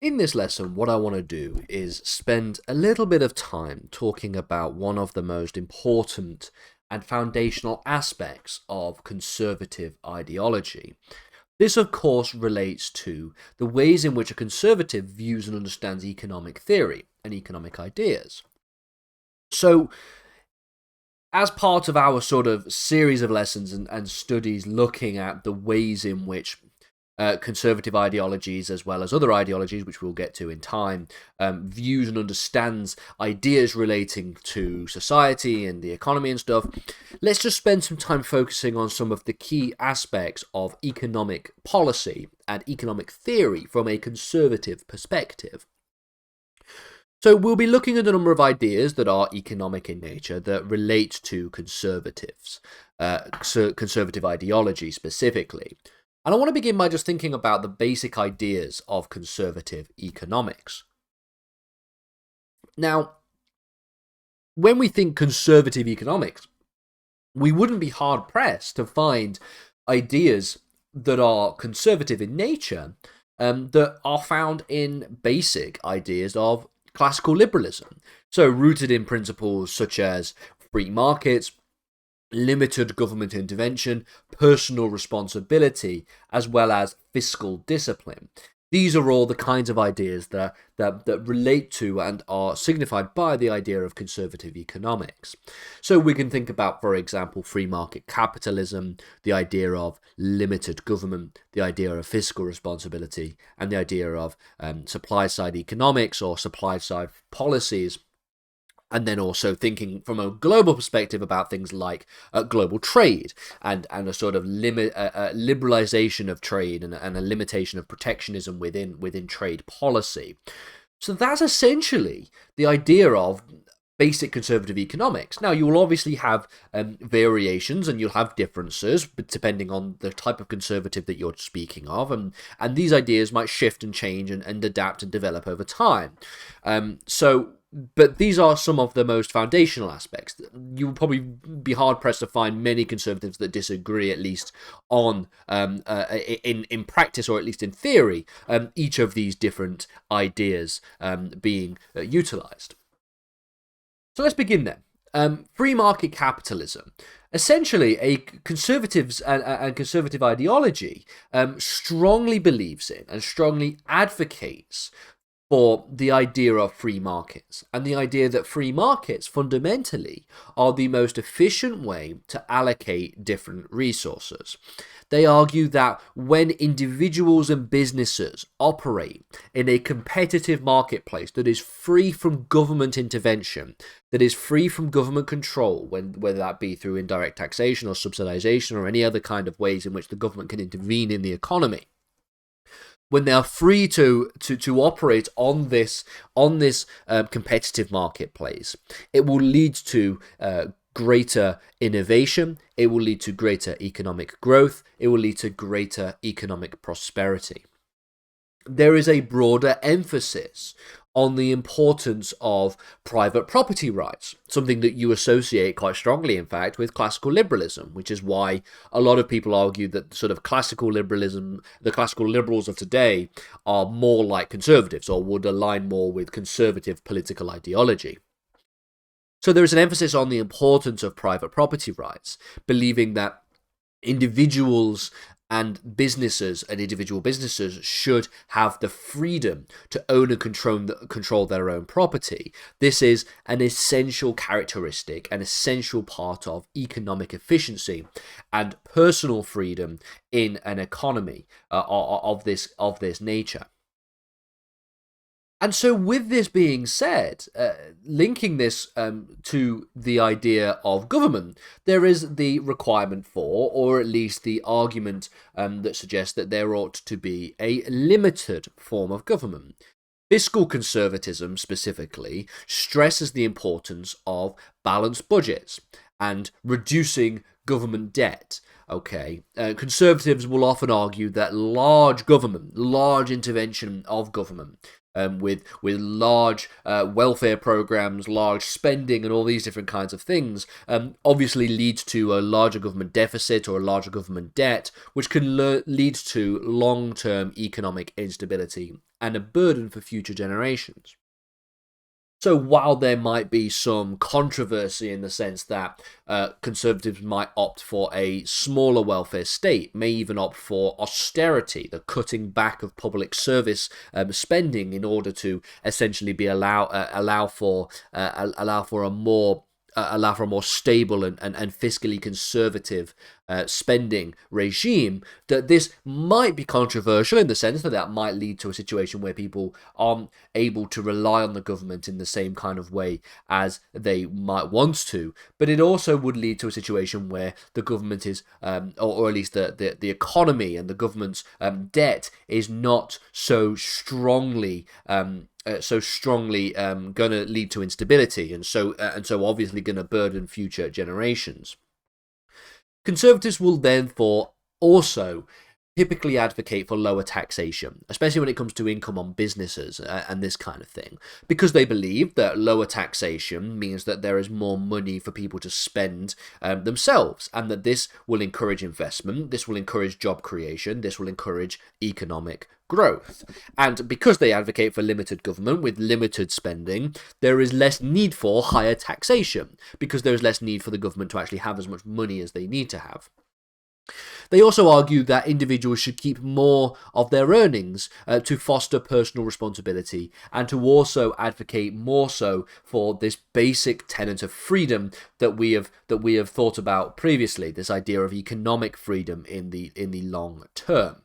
In this lesson, what I want to do is spend a little bit of time talking about one of the most important and foundational aspects of conservative ideology. This, of course, relates to the ways in which a conservative views and understands economic theory and economic ideas. So, as part of our sort of series of lessons and studies looking at the ways in which conservative ideologies, as well as other ideologies, which we'll get to in time, views and understands ideas relating to society and the economy and stuff, let's just spend some time focusing on some of the key aspects of economic policy and economic theory from a conservative perspective. So we'll be looking at a number of ideas that are economic in nature that relate to conservatives, conservative ideology specifically. And I want to begin by just thinking about the basic ideas of conservative economics. Now, when we think conservative economics, we wouldn't be hard-pressed to find ideas that are conservative in nature that are found in basic ideas of classical liberalism. So rooted in principles such as free markets, limited government intervention, personal responsibility, as well as fiscal discipline. These are all the kinds of ideas that relate to and are signified by the idea of conservative economics. So we can think about, for example, free market capitalism, the idea of limited government, the idea of fiscal responsibility, and the idea of supply-side economics or supply-side policies. And then also thinking from a global perspective about things like global trade and a sort of liberalization of trade and a limitation of protectionism within trade policy. So that's essentially the idea of basic conservative economics. Now, you will obviously have variations and you'll have differences depending on the type of conservative that you're speaking of, and these ideas might shift and change and adapt and develop over time. But these are some of the most foundational aspects. You will probably be hard-pressed to find many conservatives that disagree, at least on in practice, or at least in theory, each of these different ideas being utilized. So let's begin then. Free market capitalism. Essentially, a conservatives and conservative ideology strongly believes in and strongly advocates for the idea of free markets, and the idea that free markets fundamentally are the most efficient way to allocate different resources. They argue that when individuals and businesses operate in a competitive marketplace that is free from government intervention, that is free from government control, whether that be through indirect taxation or subsidization or any other kind of ways in which the government can intervene in the economy, when they are free to operate on this competitive marketplace, it will lead to greater innovation, it will lead to greater economic growth, it will lead to greater economic prosperity. There is a broader emphasis on the importance of private property rights, something that you associate quite strongly, in fact, with classical liberalism, which is why a lot of people argue that sort of classical liberalism, the classical liberals of today, are more like conservatives or would align more with conservative political ideology. So there is an emphasis on the importance of private property rights, believing that individuals and individual businesses should have the freedom to own and control their own property. This is an essential characteristic, an essential part of economic efficiency and personal freedom in an economy of this nature. And so with this being said, linking this to the idea of government, there is the requirement for, or at least the argument that suggests that there ought to be a limited form of government. Fiscal conservatism specifically stresses the importance of balanced budgets and reducing government debt, Okay, conservatives will often argue that large government, large intervention of government, with large welfare programs, large spending, and all these different kinds of things, obviously leads to a larger government deficit or a larger government debt, which can lead to long-term economic instability and a burden for future generations. So while there might be some controversy in the sense that conservatives might opt for a smaller welfare state, may even opt for austerity, the cutting back of public service spending in order to essentially be allow for a more stable and fiscally conservative spending regime, that this might be controversial in the sense that that might lead to a situation where people aren't able to rely on the government in the same kind of way as they might want to. But it also would lead to a situation where the government is, or at least the economy and the government's debt is not so strongly going to lead to instability, and so obviously going to burden future generations. Conservatives will therefore also typically advocate for lower taxation, especially when it comes to income on businesses and this kind of thing, because they believe that lower taxation means that there is more money for people to spend themselves, and that this will encourage investment, this will encourage job creation, this will encourage economic growth. And because they advocate for limited government with limited spending, there is less need for higher taxation, because there is less need for the government to actually have as much money as they need to have. They also argue that individuals should keep more of their earnings to foster personal responsibility, and to also advocate more so for this basic tenet of freedom that we have thought about previously, this idea of economic freedom in the long term.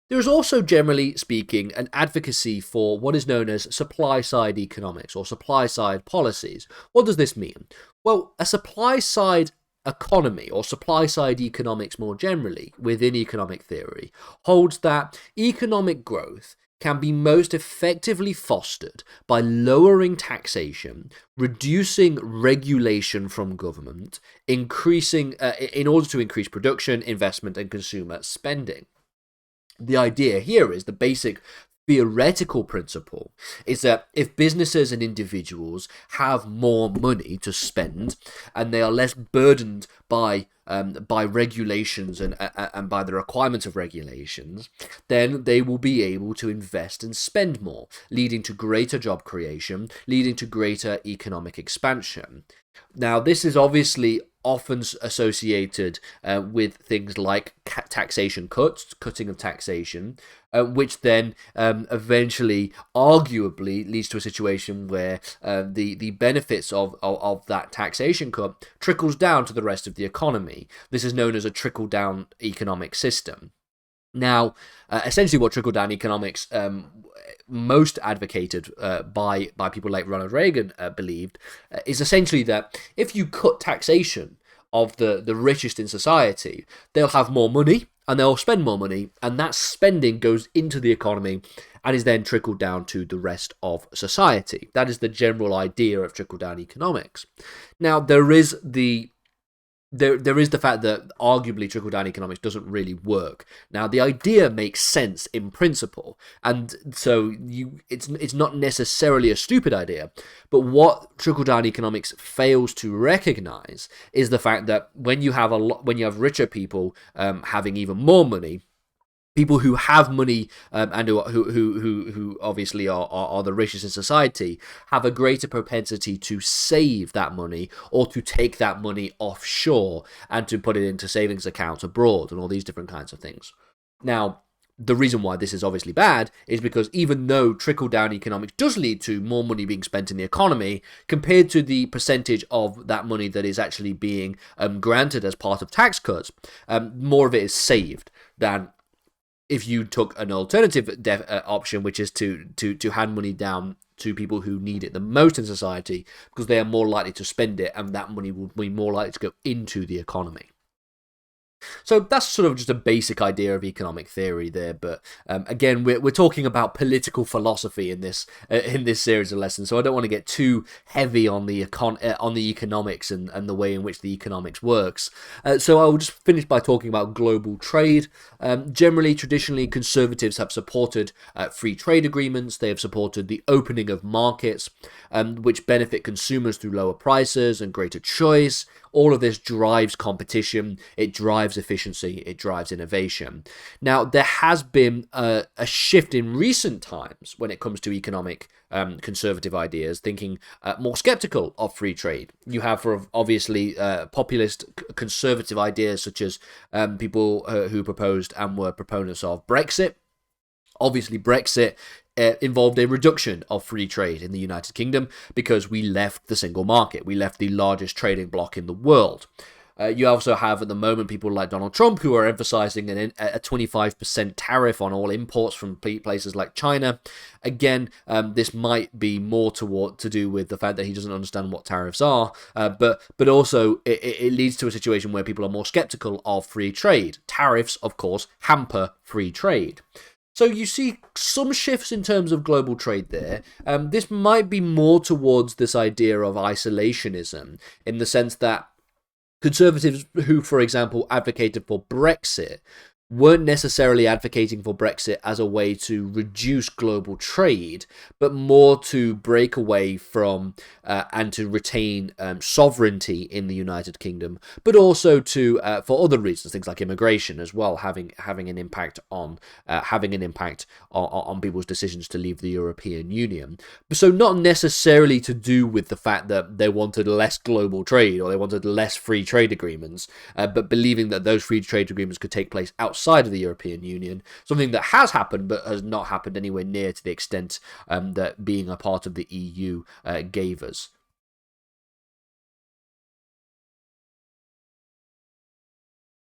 There is also, generally speaking, an advocacy for what is known as supply-side economics or supply-side policies. What does this mean? Well, a supply-side economy or supply-side economics more generally within economic theory holds that economic growth can be most effectively fostered by lowering taxation, reducing regulation from government, increasing in order to increase production, investment, and consumer spending. The idea here is the basic theoretical principle is that if businesses and individuals have more money to spend and they are less burdened by regulations and by the requirements of regulations, then they will be able to invest and spend more, leading to greater job creation, leading to greater economic expansion. Now, this is obviously often associated with things like taxation cuts, cutting of taxation, which then eventually, arguably, leads to a situation where the benefits of that taxation cut trickles down to the rest of the economy. This is known as a trickle-down economic system. Now, essentially what trickle-down economics most advocated by people like Ronald Reagan believed is essentially that if you cut taxation of the richest in society, they'll have more money and they'll spend more money, and that spending goes into the economy and is then trickled down to the rest of society. That is the general idea of trickle-down economics. Now, there is the fact that arguably trickle-down economics doesn't really work. Now, the idea makes sense in principle, and so it's not necessarily a stupid idea. But what trickle-down economics fails to recognize is the fact that when you have richer people having even more money, people who have money and who obviously are the richest in society have a greater propensity to save that money or to take that money offshore and to put it into savings accounts abroad and all these different kinds of things. Now, the reason why this is obviously bad is because even though trickle-down economics does lead to more money being spent in the economy, compared to the percentage of that money that is actually being granted as part of tax cuts, more of it is saved than if you took an alternative option, which is to hand money down to people who need it the most in society, because they are more likely to spend it, and that money will be more likely to go into the economy. So that's sort of just a basic idea of economic theory there, but again, we're talking about political philosophy in this series of lessons, so I don't want to get too heavy on the on the economics and the way in which the economics works. So I'll just finish by talking about global trade. Generally, traditionally, conservatives have supported free trade agreements. They have supported the opening of markets, which benefit consumers through lower prices and greater choice. All of this drives competition, it drives efficiency, it drives innovation. Now, there has been a shift in recent times when it comes to economic conservative ideas, thinking more skeptical of free trade. You have, for obviously, populist conservative ideas such as people who proposed and were proponents of Brexit. Obviously, Brexit involved a reduction of free trade in the United Kingdom because we left the single market. We left the largest trading bloc in the world. You also have, at the moment, people like Donald Trump who are emphasizing a 25% tariff on all imports from places like China. Again, this might be more to do with the fact that he doesn't understand what tariffs are, but also it leads to a situation where people are more skeptical of free trade. Tariffs, of course, hamper free trade. So you see some shifts in terms of global trade there. This might be more towards this idea of isolationism, in the sense that conservatives who, for example, advocated for Brexit weren't necessarily advocating for Brexit as a way to reduce global trade, but more to break away from and to retain sovereignty in the United Kingdom, but also to for other reasons, things like immigration as well, having an impact on people's decisions to leave the European Union. So not necessarily to do with the fact that they wanted less global trade or they wanted less free trade agreements, but believing that those free trade agreements could take place outside of the European Union, something that has happened but has not happened anywhere near to the extent that being a part of the EU gave us.